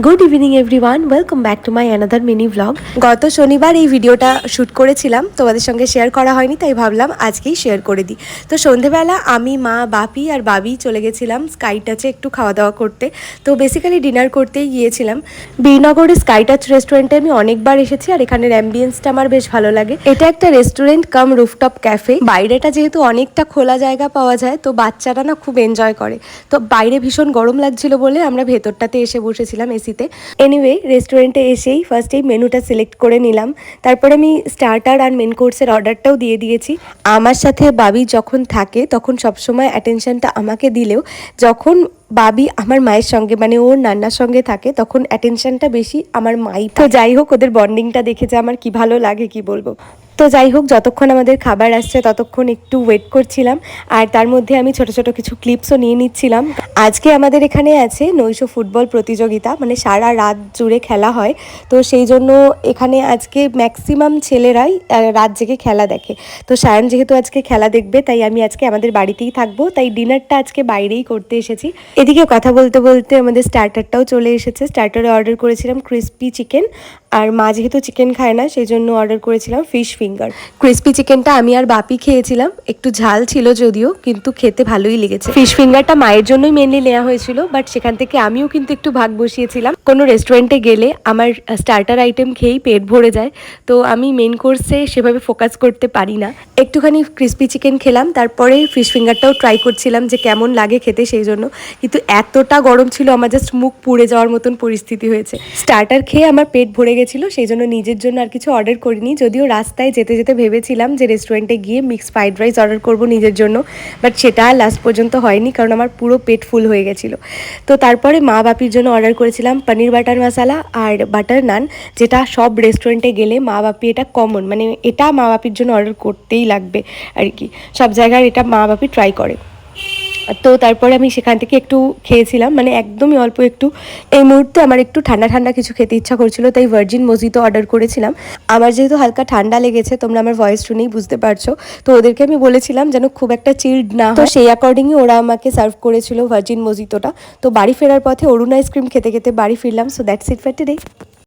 Good evening everyone, welcome back to my another mini blog. গত শনিবার এই ভিডিওটা শ্যুট করেছিলাম, তোমাদের সঙ্গে শেয়ার করা হয়নি, তাই ভাবলাম আজকেই শেয়ার করে দিই। তো সন্ধেবেলা আমি, মা, বাপি আর বাবি চলে গেছিলাম স্কাই টাচে একটু খাওয়া দাওয়া করতে। তো বেসিক্যালি ডিনার করতেই গিয়েছিলাম। বীরনগরের স্কাই টাচ রেস্টুরেন্টে আমি অনেকবার এসেছি আর এখানের অ্যাম্বিয়েন্সটা আমার বেশ ভালো লাগে। এটা একটা রেস্টুরেন্ট কাম রুফটপ ক্যাফে। বাইরেটা যেহেতু অনেকটা খোলা জায়গা পাওয়া যায়, তো বাচ্চারা না খুব এনজয় করে। তো বাইরে ভীষণ গরম লাগছিল বলে আমরা ভেতরটাতে এসে বসেছিলাম এসিতে। এনিওয়ে, রেস্টুরেন্টে এসেই ফার্স্টেই মেনুটা সিলেক্ট করে নিলাম। তারপরে আমি স্টার্টার আর মেন কোর্সের অর্ডারটাও দিয়ে দিয়েছি। আমার সাথে বাবি যখন থাকে তখন সবসময় অ্যাটেনশনটা আমাকে দিলেও যখন বাবি আমার মায়ের সঙ্গে মানে ওর নান্নার সঙ্গে থাকে তখন অ্যাটেনশনটা বেশি আমার মাই। তো যাই হোক, ওদের বন্ডিংটা দেখে যে আমার কি ভালো লাগে কি বলবো। তো যাই হোক, যতক্ষণ আমাদের খাবার আসছে ততক্ষণ একটু ওয়েট করছিলাম আর তার মধ্যে আমি ছোট ছোট কিছু ক্লিপসও নিয়ে নিচ্ছিলাম। আজকে আমাদের এখানে আছে নৈশ ফুটবল প্রতিযোগিতা, মানে সারা রাত জুড়ে খেলা হয়। তো সেই জন্য এখানে আজকে ম্যাক্সিমাম ছেলেরাই রাত জেগে খেলা দেখে। তো সায়ন যেহেতু আজকে খেলা দেখবে, তাই আমি আজকে আমাদের বাড়িতেই থাকবো, তাই ডিনারটা আজকে বাইরেই করতে এসেছি। এদিকে কথা বলতে বলতে আমাদের স্টার্টারটাও চলে এসেছে। স্টার্টারে অর্ডার করেছিলাম ক্রিস্পি চিকেন, আর মা যেহেতু চিকেন খায় না সেই জন্য অর্ডার করেছিলাম ফিশ ফিঙ্গার। ক্রিস্পি চিকেনটা আমি আর বাপি খেয়েছিলাম, একটু ঝাল ছিল যদিও, কিন্তু খেতে ভালোই লেগেছে। ফিশ ফিঙ্গারটা মায়ের জন্যই মেনলি নেওয়া হয়েছিল, বাট সেখান থেকে আমিও কিন্তু একটু ভাগ বসিয়েছিলাম। কোনো রেস্টুরেন্টে গেলে আমার স্টার্টার আইটেম খেয়েই পেট ভরে যায়, তো আমি মেন কোর্সে সেভাবে ফোকাস করতে পারি না। একটুখানি ক্রিস্পি চিকেন খেলাম, তারপরে ফিশ ফিঙ্গারটাও ট্রাই করছিলাম যে কেমন লাগে খেতে সেই জন্য। কিন্তু এতটা গরম ছিল আমার জাস্ট মুখ পুড়ে যাওয়ার মতন পরিস্থিতি হয়েছে। স্টার্টার খেয়ে আমার পেট ভরে গেছিলো, সেই জন্য নিজের জন্য আর কিছু অর্ডার করিনি। যদিও রাস্তায় যেতে যেতে ভেবেছিলাম যে রেস্টুরেন্টে গিয়ে মিক্স ফ্রাইড রাইস অর্ডার করবো নিজের জন্য, বাট সেটা লাস্ট পর্যন্ত হয়নি কারণ আমার পুরো পেট ফুল হয়ে গেছিলো। তো তারপরে মা বাপির জন্য অর্ডার করেছিলাম পনির বাটার মশালা আর বাটার নান, যেটা সব রেস্টুরেন্টে গেলে মা বাপি এটা কমন, মানে এটা মা বাপির জন্য অর্ডার করতেই লাগবে আর কি। সব জায়গায় এটা মা বাপি ট্রাই করে। তো তারপরে আমি সেখান থেকে একটু খেয়েছিলাম, মানে একদমই অল্প একটু। এই মুহূর্তে আমার একটু ঠান্ডা ঠান্ডা কিছু খেতে ইচ্ছা করছিল, তাই ভার্জিন মজিতো অর্ডার করেছিলাম। আমার যেহেতু হালকা ঠান্ডা লেগেছে, তোমরা আমার ভয়েস শুনেই বুঝতে পারছো, তো ওদেরকে আমি বলেছিলাম যেন খুব একটা চিল্ড না হয়, তো সেই অ্যাকর্ডিংই ওরা আমাকে সার্ভ করেছিল ভার্জিন মজিতোটা। তো বাড়ি ফেরার পথে অরুণ আইসক্রিম খেতে খেতে বাড়ি ফিরলাম। So that's it for today.